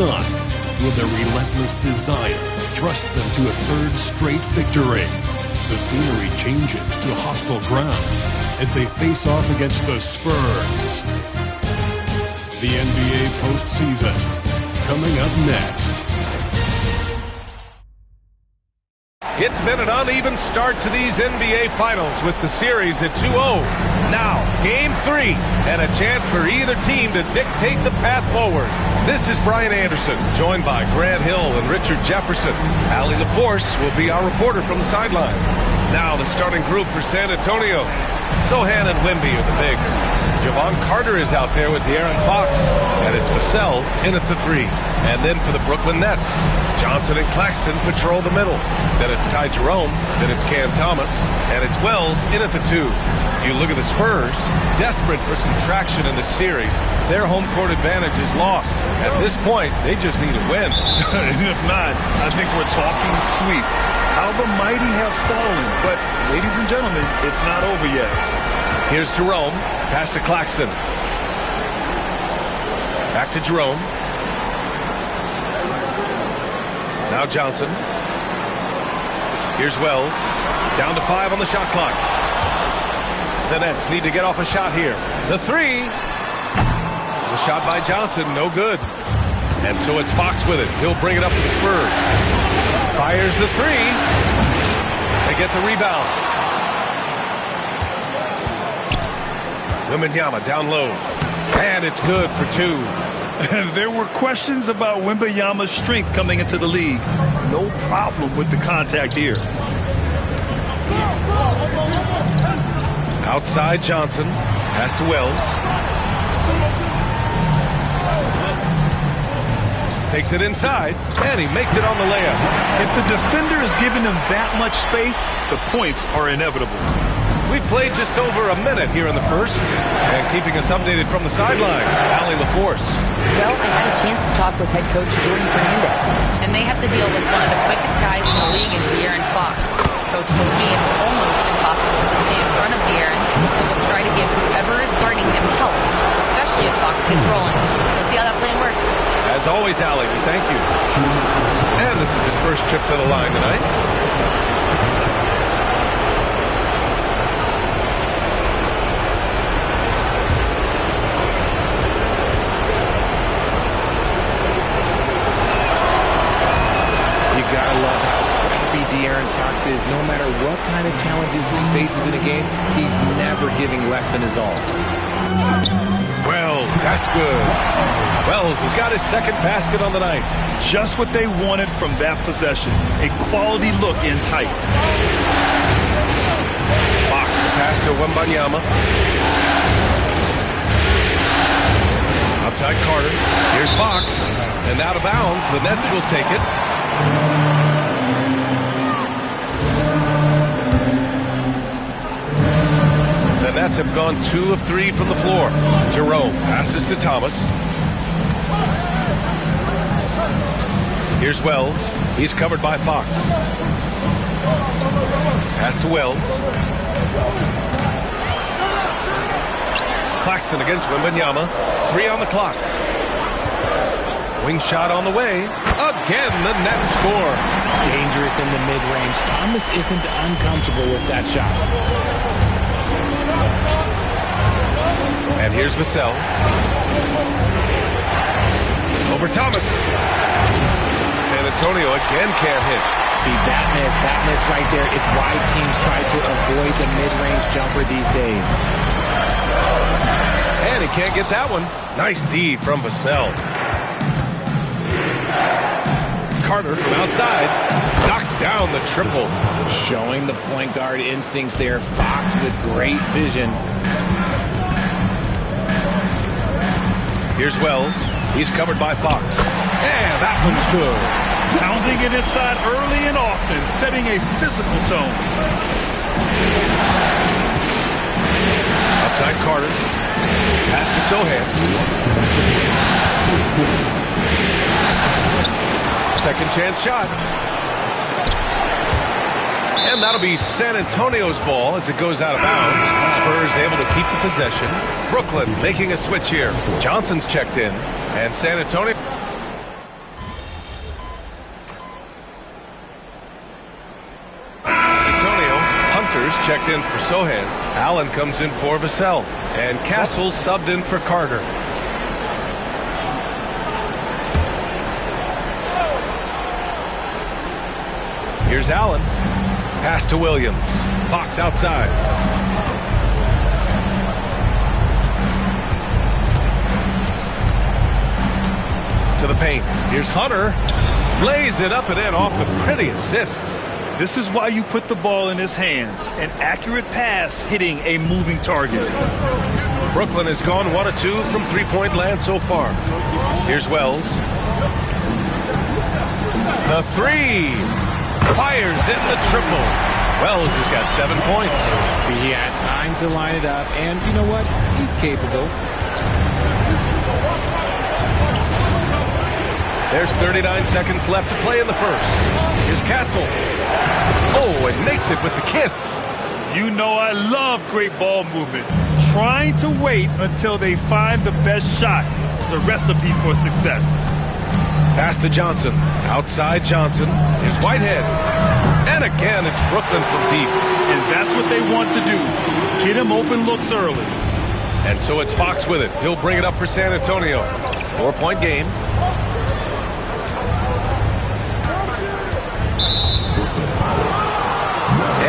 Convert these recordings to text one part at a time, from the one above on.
none will their relentless desire thrust them to a third straight victory. The scenery changes to hostile ground as they face off against the Spurs. The NBA postseason coming up next. It's been an uneven start to these NBA Finals with the series at 2-0. Now, Game 3, and a chance for either team to dictate the path forward. This is Brian Anderson, joined by Grant Hill and Richard Jefferson. Allie LaForce will be our reporter from the sideline. Now the starting group for San Antonio. Sohan and Wemby are the bigs. Javon Carter is out there with De'Aaron Fox, and it's Vassell in at the 3. And then for the Brooklyn Nets, Johnson and Claxton patrol the middle. Then it's Ty Jerome, then it's Cam Thomas, and it's Wells in at the 2. You look at the Spurs, desperate for some traction in the series. Their home court advantage is lost. At this point, they just need a win. If not, I think we're talking sweep. How the mighty have fallen, but ladies and gentlemen, it's not over yet. Here's Jerome, pass to Claxton. Back to Jerome. Now Johnson. Here's Wells, down to 5 on the shot clock. The Nets need to get off a shot here. The 3. The shot by Johnson, no good. And so it's Fox with it. He'll bring it up to the Spurs. Fires the 3. They get the rebound. Wembanyama down low. And it's good for 2. There were questions about Wembanyama's strength coming into the league. No problem with the contact here. Outside Johnson. Pass to Wells. Takes it inside, and he makes it on the layup. If the defender is giving him that much space, the points are inevitable. We've played just over a minute here in the first, and keeping us updated from the sideline, Allie LaForce. Well, I had a chance to talk with head coach Jordan Fernandez, and they have to deal with one of the quickest guys in the league in De'Aaron Fox. Coach told me it's almost impossible to stay in front of De'Aaron, so we'll try to give whoever is guarding him help, especially if Fox gets rolling. We'll see how that plan works. As always, Allie, we thank you. And this is his first trip to the line tonight. You gotta love how scrappy De'Aaron Fox is. No matter what kind of challenges he faces in a game, he's never giving less than his all. Wells, that's good. Wells has got his second basket on the night. Just what they wanted from that possession. A quality look in tight. Fox, the pass to Wembanyama. Outside Carter. Here's Fox. And out of bounds, the Nets will take it. The Nets have gone 2 of 3 from the floor. Jerome passes to Thomas. Here's Wells. He's covered by Fox. Pass to Wells. Claxton against Wembanyama. 3 on the clock. Wing shot on the way. Again, the Nets score. Dangerous in the mid-range. Thomas isn't uncomfortable with that shot. And here's Vassell. Over Thomas. San Antonio again can't hit. See, that miss right there. It's why teams try to avoid the mid-range jumper these days. And he can't get that one. Nice D from Vassell. Carter from outside knocks down the triple. Showing the point guard instincts there. Fox with great vision. Here's Wells. He's covered by Fox. And that one's good. Pounding it inside early and often, setting a physical tone. Outside Carter. Pass to Sohan. Second chance shot. And that'll be San Antonio's ball as it goes out of bounds. Spurs able to keep the possession. Brooklyn making a switch here. Johnson's checked in. And San Antonio checked in for Sohan. Allen comes in for Vassell. And Castle subbed in for Carter. Here's Allen. Pass to Williams. Fox outside. To the paint. Here's Hunter. Lays it up and in off the pretty assist. This is why you put the ball in his hands. An accurate pass hitting a moving target. Brooklyn has gone 1 of 2 from three-point land so far. Here's Wells. The three. Fires in the triple. Wells has got 7 points. See, he had time to line it up, and you know what? He's capable. There's 39 seconds left to play in the first. Here's Castle. Oh, and makes it with the kiss. You know I love great ball movement. Trying to wait until they find the best shot is a recipe for success. Pass to Johnson. Outside Johnson. Here's Whitehead. And again, it's Brooklyn from deep. And that's what they want to do. Get him open looks early. And so it's Fox with it. He'll bring it up for San Antonio. 4-point game.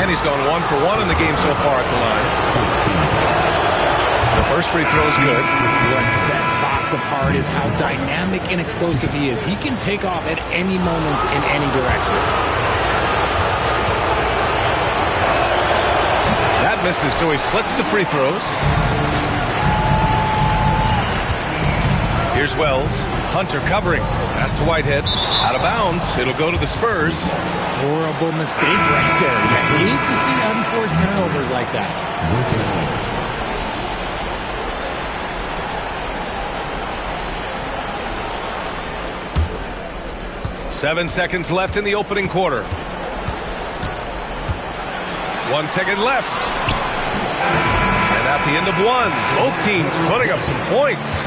And he's gone 1 for 1 in the game so far at the line. The first free throw is good. What sets Fox apart is how dynamic and explosive he is. He can take off at any moment in any direction. That misses, so he splits the free throws. Here's Wells. Hunter covering. Pass to Whitehead. Out of bounds. It'll go to the Spurs. Horrible mistake right there. You hate to see unforced turnovers like that. 7 seconds left in the opening quarter. 1 second left. And at the end of one, both teams putting up some points.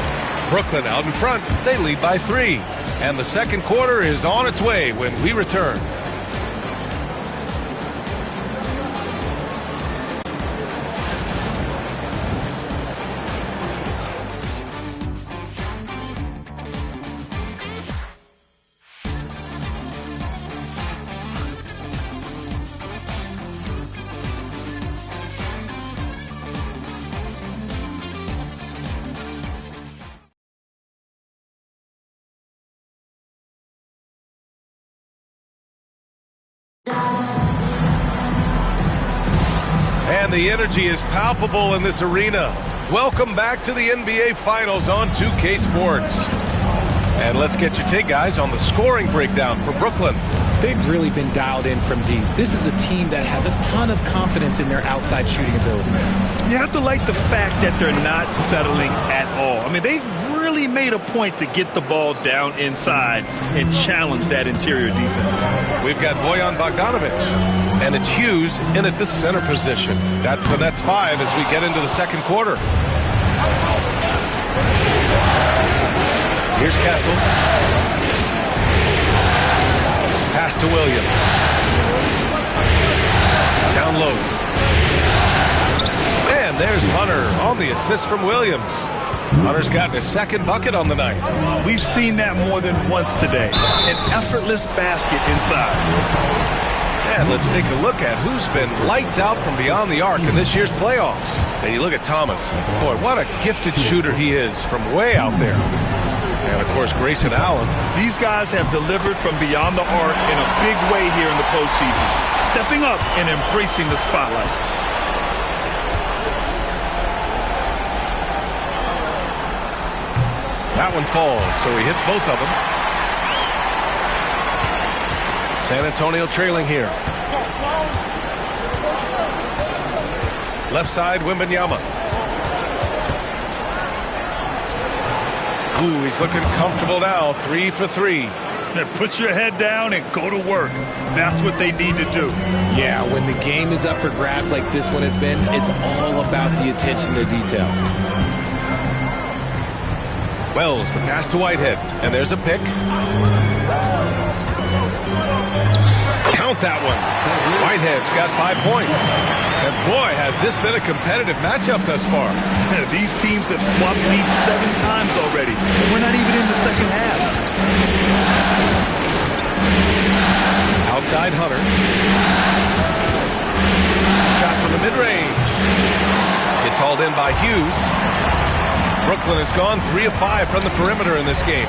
Brooklyn out in front. They lead by 3. And the second quarter is on its way when we return. And the energy is palpable in this arena. Welcome back to the NBA Finals on 2K Sports. And let's get your take, guys, on the scoring breakdown for Brooklyn. They've really been dialed in from deep. This is a team that has a ton of confidence in their outside shooting ability. You have to like the fact that they're not settling at all. I mean, they've really made a point to get the ball down inside and challenge that interior defense. We've got Bojan Bogdanovic, and it's Hughes in at the center position. That's the Nets 5 as we get into the second quarter. Here's Castle. Pass to Williams. Down low. And there's Hunter on the assist from Williams. Hunter's gotten his second bucket on the night. We've seen that more than once today. An effortless basket inside. And let's take a look at who's been lights out from beyond the arc in this year's playoffs. And you look at Thomas. Boy, what a gifted shooter he is from way out there. And, of course, Grayson Allen. These guys have delivered from beyond the arc in a big way here in the postseason, stepping up and embracing the spotlight. That one falls, so he hits both of them. San Antonio trailing here. Left side, Wembanyama. Ooh, he's looking comfortable now. 3 for 3. Now put your head down and go to work. That's what they need to do. Yeah, when the game is up for grabs like this one has been, it's all about the attention to detail. Wells, the pass to Whitehead. And there's a pick. count that one. Whitehead's got 5 points. And boy, has this been a competitive matchup thus far. These teams have swapped leads 7 times already. And we're not even in the second half. Outside Hunter. Shot from the mid-range. It's hauled in by Hughes. Brooklyn has gone 3 of 5 from the perimeter in this game.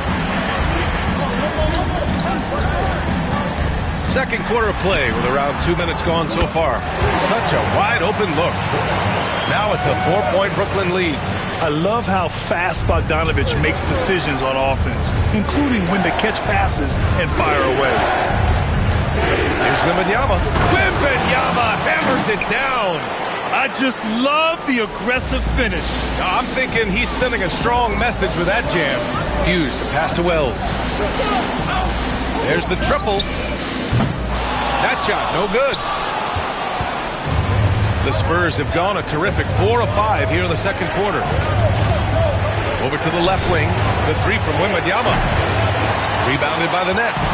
Second quarter of play with around 2 minutes gone so far. Such a wide open look. Now it's a 4-point Brooklyn lead. I love how fast Bogdanovich makes decisions on offense, including when to catch passes and fire away. Here's Wembanyama. Wembanyama hammers it down. I just love the aggressive finish. I'm thinking he's sending a strong message with that jam. Hughes, the pass to Wells. There's the triple. That shot, no good. The Spurs have gone a terrific 4 of 5 here in the second quarter. Over to the left wing. The 3 from Wembanyama. Rebounded by the Nets.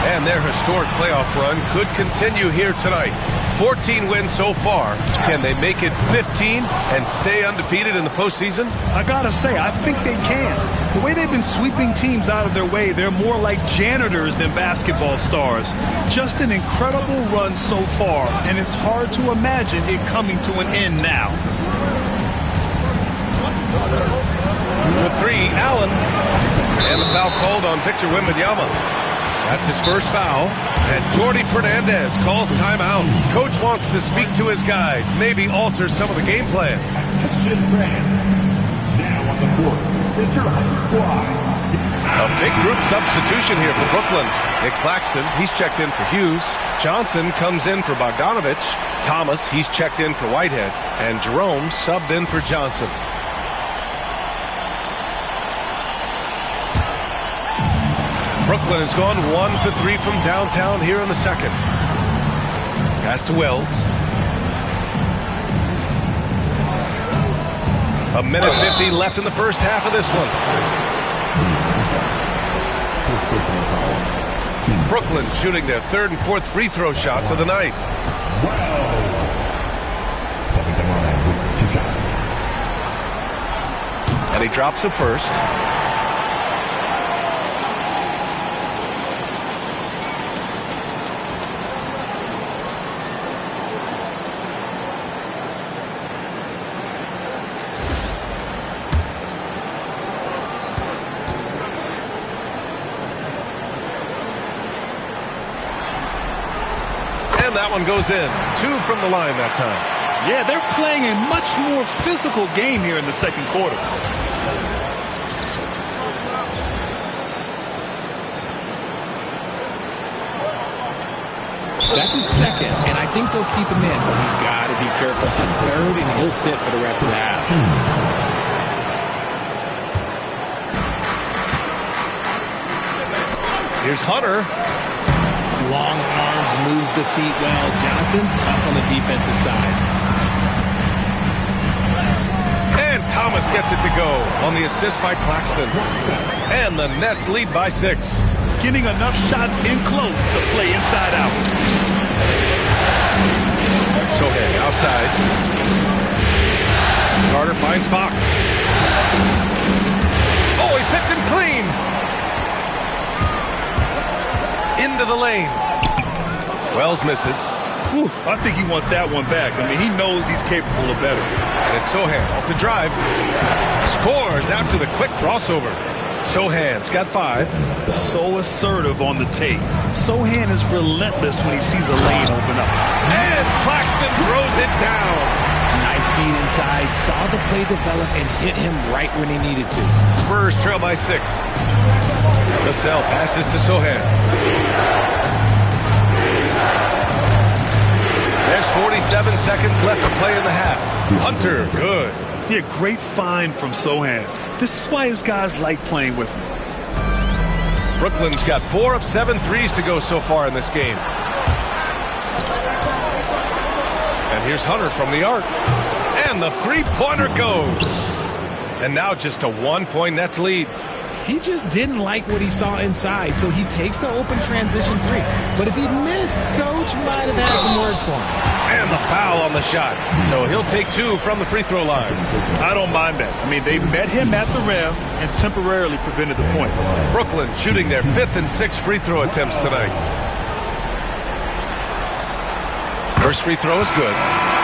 And their historic playoff run could continue here tonight. 14 wins so far. Can they make it 15 and stay undefeated in the postseason? I gotta say, I think they can. The way they've been sweeping teams out of their way, they're more like janitors than basketball stars. Just an incredible run so far, and it's hard to imagine it coming to an end now. The 3, Allen. And the foul called on Victor Wembanyama. That's his first foul. And Jordi Fernandez calls timeout. Coach wants to speak to his guys, maybe alter some of the game plan. Now on the court, Mr. Squad. A big group substitution here for Brooklyn. Nick Claxton, he's checked in for Hughes. Johnson comes in for Bogdanovich. Thomas, he's checked in for Whitehead. And Jerome subbed in for Johnson. Brooklyn has gone 1 for 3 from downtown here in the second. Pass to Wells. A minute 50 left in the first half of this one. Brooklyn shooting their 3rd and 4th free throw shots of the night. Stepping to line with 2 shots. And he drops the first. That one goes in. 2 from the line that time. Yeah, they're playing a much more physical game here in the second quarter. That's his second, and I think they'll keep him in, but he's got to be careful. A 3rd, and he'll sit for the rest of the half. Here's Hunter. Long arms, moves the feet well. Johnson, tough on the defensive side. And Thomas gets it to go on the assist by Claxton. And the Nets lead by 6. Getting enough shots in close to play inside out. Sohan outside. Carter finds Fox. Oh, he picked him clean. Into the lane. Wells misses. Whew, I think he wants that one back. I mean, he knows he's capable of better. And it's Sohan off the drive. Scores after the quick crossover. Sohan's got 5. So assertive on the tape. Sohan is relentless when he sees a lane open up. And Claxton throws it down. Nice feed inside. Saw the play develop and hit him right when he needed to. Spurs trail by 6. Vassell passes to Sohan. There's 47 seconds left to play in the half. Hunter, good. Yeah, great find from Sohan. This is why his guys like playing with him. Brooklyn's got 4 of 7 threes to go so far in this game. And here's Hunter from the arc. And the 3-pointer goes. And now just a 1-point Nets lead. He just didn't like what he saw inside, so he takes the open transition three. But if he missed, Coach might have had some words for him. And the foul on the shot. So he'll take 2 from the free throw line. I don't mind that. I mean, they met him at the rim and temporarily prevented the points. Brooklyn shooting their 5th and 6th free throw attempts tonight. First free throw is good.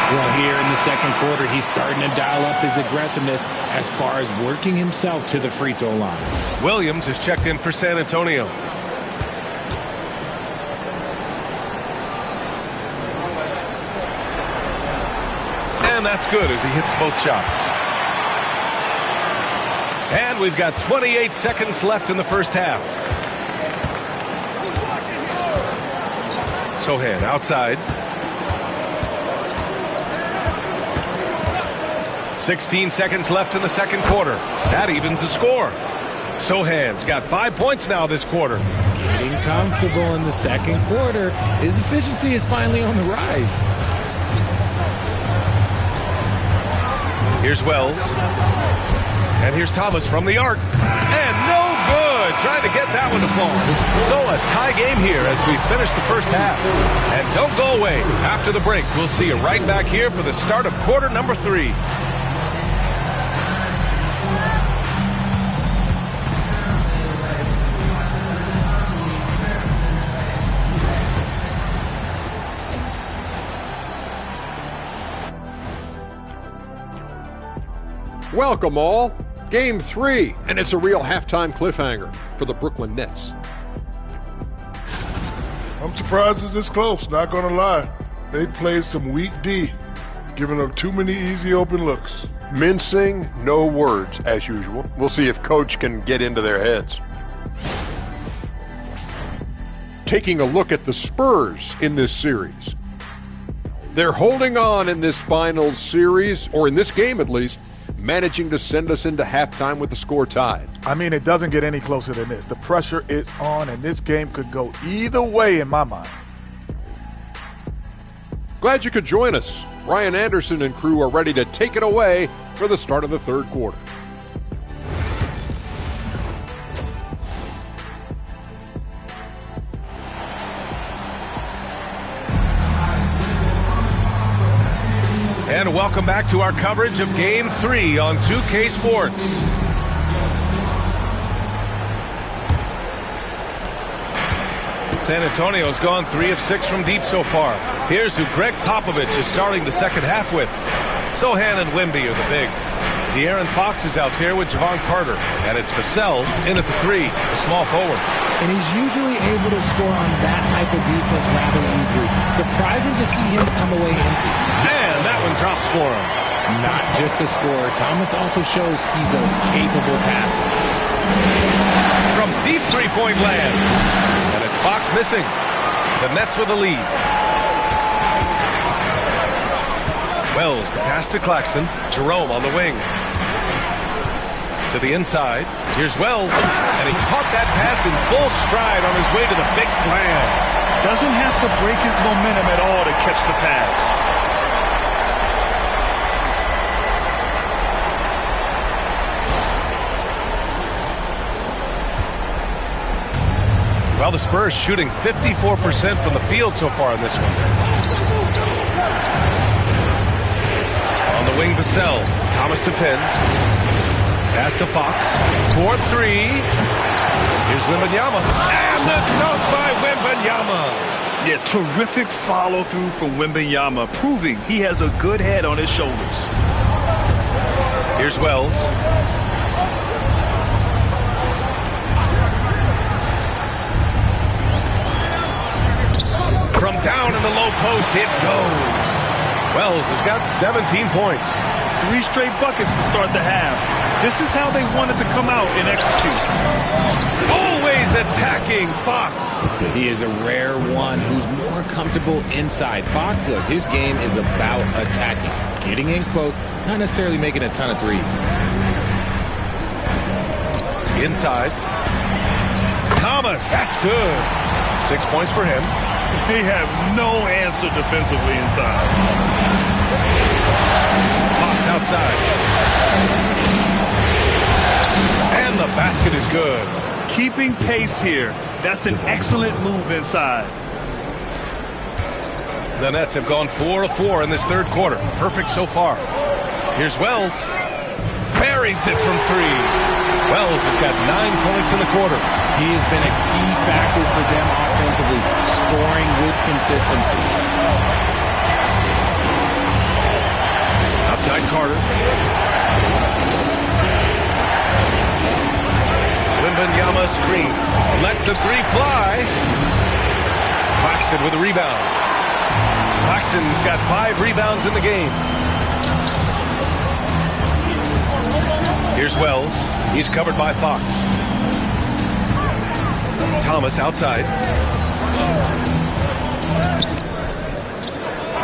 Well, here in the second quarter, he's starting to dial up his aggressiveness as far as working himself to the free throw line. Williams is checked in for San Antonio. And that's good as he hits both shots. And we've got 28 seconds left in the first half. Sohan outside. 16 seconds left in the second quarter. That evens the score. Sohan's got 5 points now this quarter. Getting comfortable in the second quarter. His efficiency is finally on the rise. Here's Wells. And here's Thomas from the arc. And no good. Trying to get that one to fall. So a tie game here as we finish the first half. And don't go away. After the break, we'll see you right back here for the start of quarter number 3. Welcome all. Game 3, and it's a real halftime cliffhanger for the Brooklyn Nets. I'm surprised it's this close, not gonna lie. They played some weak D, giving up too many easy open looks. Mincing, no words, as usual. We'll see if Coach can get into their heads. Taking a look at the Spurs in this series. They're holding on in this finals series, or in this game at least, managing to send us into halftime with the score tied. I mean, it doesn't get any closer than this. The pressure is on, and this game could go either way in my mind. Glad you could join us. Ryan Anderson and crew are ready to take it away for the start of the third quarter. And welcome back to our coverage of Game 3 on 2K Sports. San Antonio's gone 3 of 6 from deep so far. Here's who Greg Popovich is starting the second half with. Sohan and Wemby are the bigs. De'Aaron Fox is out there with Javon Carter. And it's Vassell in at the 3, the small forward. And he's usually able to score on that type of defense rather easily. Surprising to see him come away empty. And that one drops for him. Not just a scorer, Thomas also shows he's a capable passer. From deep three-point land. And it's Fox missing. The Nets with a lead. Wells, the pass to Claxton. Jerome on the wing. To the inside. Here's Wells. And he caught that pass in full stride on his way to the big slam. Doesn't have to break his momentum at all to catch the pass. Well, the Spurs shooting 54% from the field so far in this one. On the wing, Vassell. Thomas defends. Pass to Fox. 4-3. Here's Wembanyama. And the dunk by Wembanyama. Yeah, terrific follow-through from Wembanyama, proving he has a good head on his shoulders. Here's Wells. From down in the low post, it goes. Wells has got 17 points. 3 straight buckets to start the half. This is how they wanted to come out and execute. Always attacking Fox. He is a rare one who's more comfortable inside. Fox, look, his game is about attacking, getting in close, not necessarily making a ton of threes. Inside. Thomas, that's good. 6 points for him. They have no answer defensively inside. Fox outside. And And the basket is good. Keeping pace here. That's an excellent move inside. The Nets have gone 4 of 4 in this third quarter. Perfect so far. Here's Wells. Buries it from 3. Wells has got 9 points in the quarter. He has been a key factor for them offensively, scoring with consistency. Outside Carter. Wembanyama screen. Lets the 3 fly. Claxton with a rebound. Claxton's got 5 rebounds in the game. Here's Wells. He's covered by Fox. Thomas outside.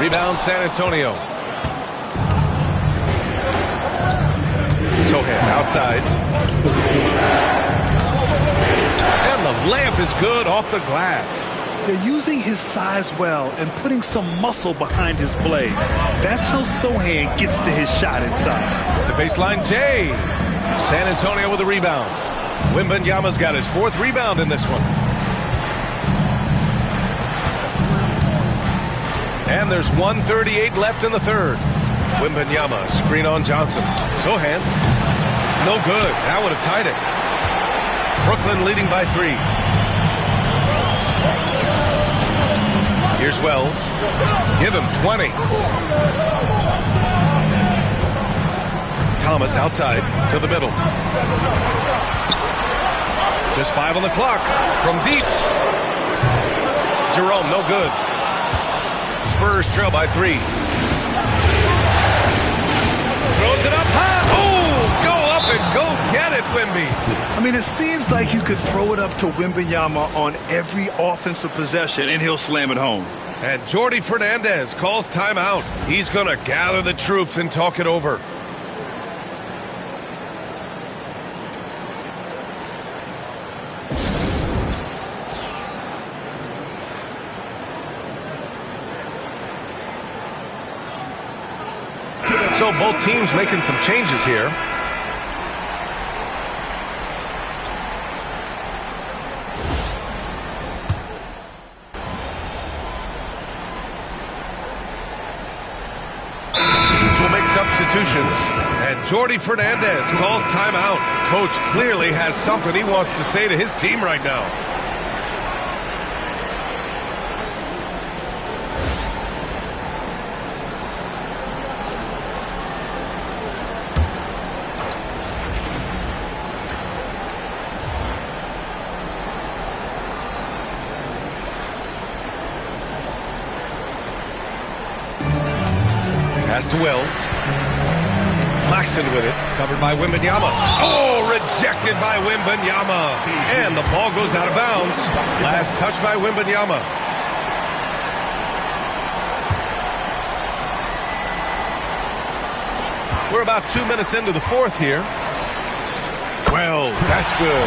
Rebound San Antonio. Sohan outside. And the layup is good off the glass. They're using his size well and putting some muscle behind his blade. That's how Sohan gets to his shot inside. The baseline Jay. San Antonio with a rebound. Wembanyama's got his 4th rebound in this one. And there's 1:38 left in the third. Wembanyama, screen on Johnson. Sohan. No good. That would have tied it. Brooklyn leading by 3. Here's Wells. Give him 20. Thomas outside to the middle. Just 5 on the clock. From deep. Jerome, no good. Spurs trail by 3. Throws it up high. Oh, go up and go get it, Wemby. I mean, it seems like you could throw it up to Wembanyama on every offensive possession, and he'll slam it home. And Jordi Fernandez calls timeout. He's going to gather the troops and talk it over. So both teams making some changes here. Will make substitutions. And Jordi Fernandez calls timeout. Coach clearly has something he wants to say to his team right now. Pass to Wells. Claxton with it, covered by Wembanyama. Oh, rejected by Wembanyama. And the ball goes out of bounds. Last touch by Wembanyama. We're about 2 minutes into the fourth here. Wells, that's good.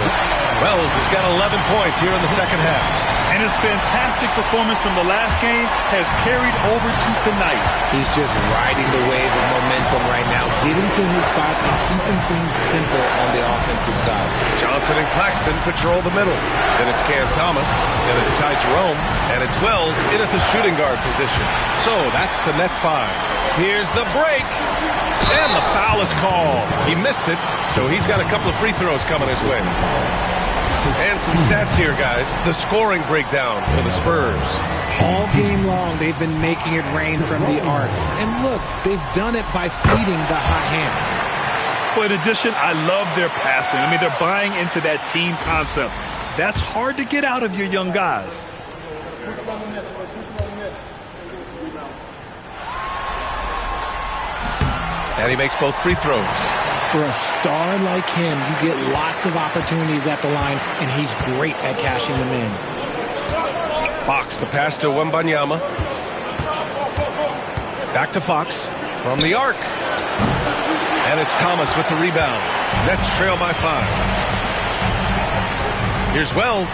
Wells has got 11 points here in the second half. And his fantastic performance from the last game has carried over to tonight. He's just riding the wave of momentum right now, getting to his spots and keeping things simple on the offensive side. Johnson and Claxton patrol the middle. Then it's Cam Thomas, then it's Ty Jerome, and it's Wells in at the shooting guard position. So that's the Nets 5. Here's the break. And the foul is called. He missed it, so he's got a couple of free throws coming his way. And some stats here, guys. The scoring breakdown for the Spurs. All game long, they've been making it rain from the arc. And look, they've done it by feeding the hot hands. Well, in addition, I love their passing. I mean, they're buying into that team concept. That's hard to get out of your young guys. And he makes both free throws. For a star like him, you get lots of opportunities at the line, and he's great at cashing them in. Fox, the pass to Wembanyama. Back to Fox from the arc. And it's Thomas with the rebound. Nets trail by 5. Here's Wells.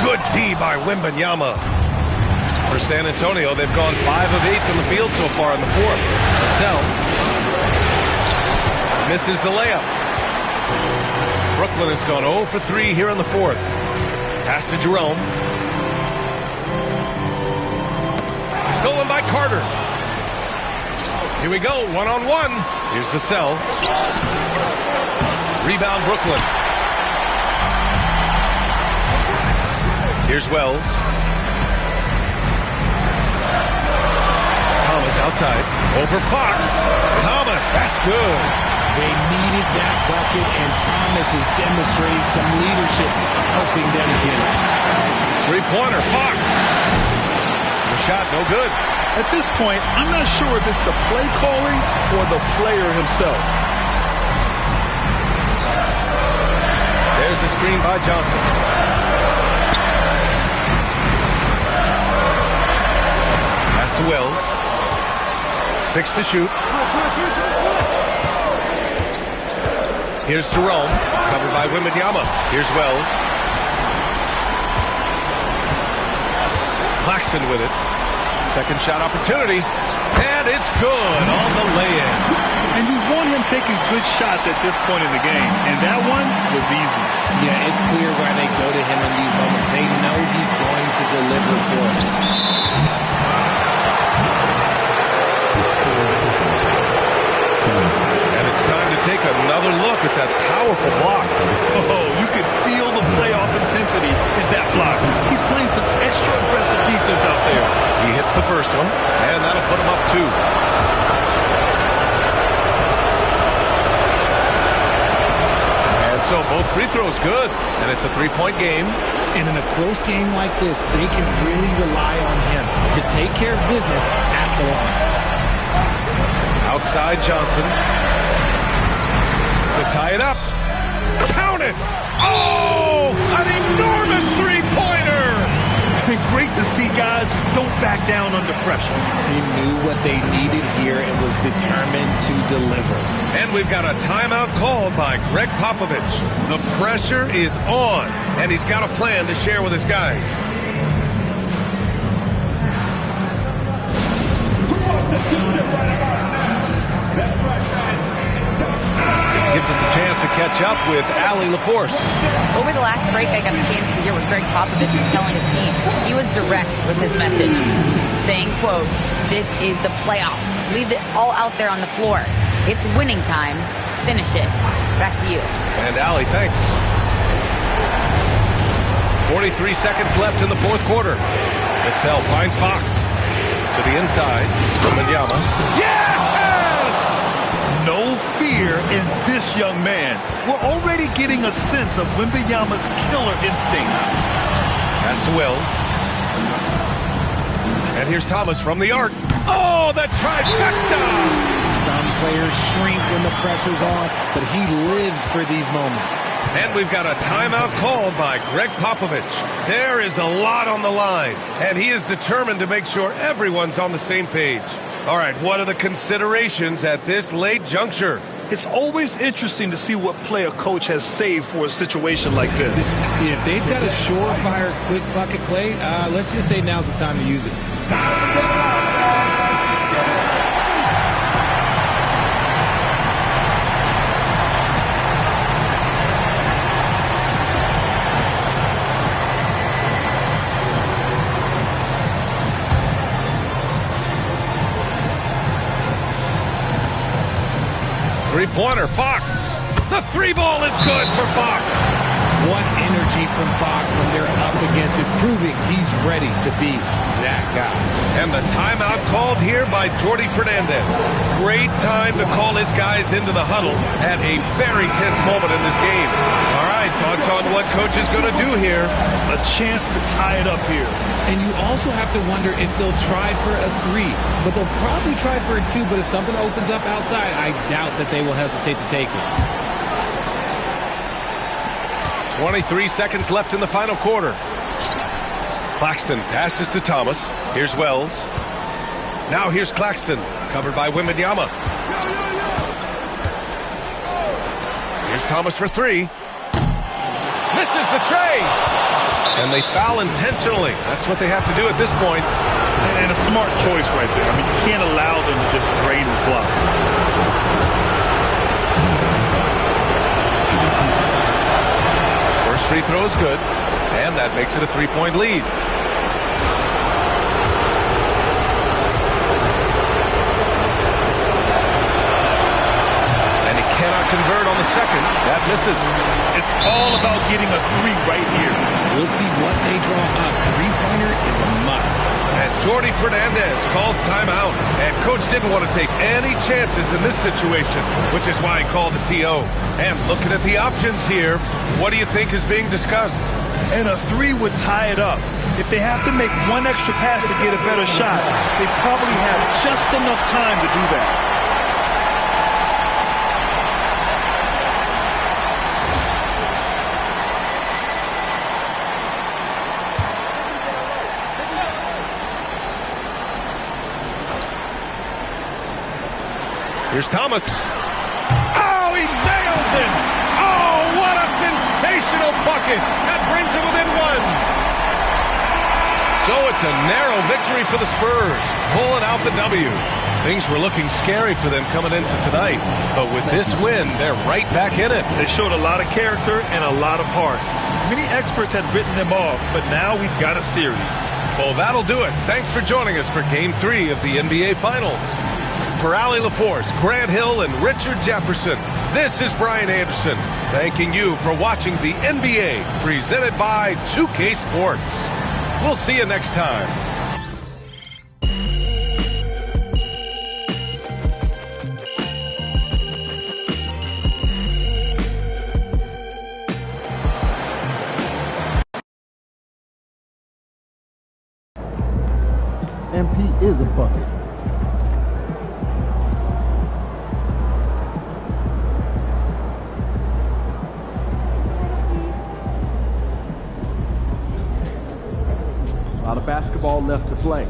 Good D by Wembanyama. For San Antonio, they've gone 5 of 8 from the field so far in the fourth. Misses the layup. Brooklyn has gone 0 for 3 here in the fourth. Pass to Jerome. Stolen by Carter. Here we go, one-on-one. Here's Vassell. Rebound, Brooklyn. Here's Wells. Thomas outside. Over Fox. Thomas, that's good. They needed that bucket, and Thomas is demonstrating some leadership, helping them get it. Three-pointer, Fox. The shot, no good. At this point, I'm not sure if it's the play calling or the player himself. There's the screen by Johnson. Pass to Wells. 6 to shoot. Here's Jerome, covered by Wembanyama. Here's Wells. Claxton with it. Second shot opportunity, and it's good on the lay-in. And you want him taking good shots at this point in the game, and that one was easy. Yeah, it's clear why they go to him in these moments. They know he's going to deliver for them. And it's time to take another look at that powerful block. Oh, you could feel the playoff intensity in that block. He's playing some extra aggressive defense out there. He hits the first one, and that'll put him up 2. And so both free throws good, and it's a 3-point game. And in a close game like this, they can really rely on him to take care of business at the line. Outside Johnson. To tie it up. Count it! Oh! An enormous three-pointer! Great to see guys who don't back down under pressure. He knew what they needed here and was determined to deliver. And we've got a timeout called by Greg Popovich. The pressure is on, and he's got a plan to share with his guys. Gives us a chance to catch up with Allie LaForce. Over the last break, I got a chance to hear what Greg Popovich was telling his team. He was direct with his message, saying, quote, "This is the playoffs. Leave it all out there on the floor. It's winning time. Finish it." Back to you. And Allie, thanks. 43 seconds left in the fourth quarter. Estelle finds Fox to the inside. Wembanyama. Yes! No fear in this young man. We're already getting a sense of Wembanyama's killer instinct. Pass to Wells. And here's Thomas from the arc. Oh, the trifecta! Some players shrink when the pressure's on, but he lives for these moments. And we've got a timeout called by Greg Popovich. There is a lot on the line, and he is determined to make sure everyone's on the same page. All right, what are the considerations at this late juncture? It's always interesting to see what play a coach has saved for a situation like this. If they've got a surefire, quick bucket play, let's just say now's the time to use it. 3-pointer, Fox. The 3-ball is good for Fox. What energy from Fox when they're up against it, proving he's ready to be that guy. And the timeout called here by Jordi Fernandez. Great time to call his guys into the huddle at a very tense moment in this game. All right, thoughts on what coach is going to do here? A chance to tie it up here. And you also have to wonder if they'll try for a 3, but they'll probably try for a 2, but if something opens up outside, I doubt that they will hesitate to take it. 23 seconds left in the final quarter. Claxton passes to Thomas. Here's Wells. Now here's Claxton, covered by Wembanyama. Here's Thomas for 3. Misses the tray. And they foul intentionally. That's what they have to do at this point. And a smart choice right there. I mean, you can't allow them to just drain the clock. free throw is good, and that makes it a 3-point lead. And he cannot convert on the second. That misses. It's all about getting a three right here. We'll see what they draw up. Three-pointer is a must. And Jordi Fernandez calls timeout. And coach didn't want to take any chances in this situation, which is why he called the TO. And looking at the options here, what do you think is being discussed? And a three would tie it up. If they have to make one extra pass to get a better shot, they probably have just enough time to do that. Here's Thomas. Oh, he nails it! Oh, what a sensational bucket! That brings him within one. So it's a narrow victory for the Spurs, pulling out the W. Things were looking scary for them coming into tonight, but with this win, they're right back in it. They showed a lot of character and a lot of heart. Many experts had written them off, but now we've got a series. Well, that'll do it. Thanks for joining us for Game 3 of the NBA Finals. For Allie LaForce, Grant Hill, and Richard Jefferson, this is Brian Anderson, thanking you for watching the NBA, presented by 2K Sports. We'll see you next time. MP is a bucket. A lot of basketball left to play.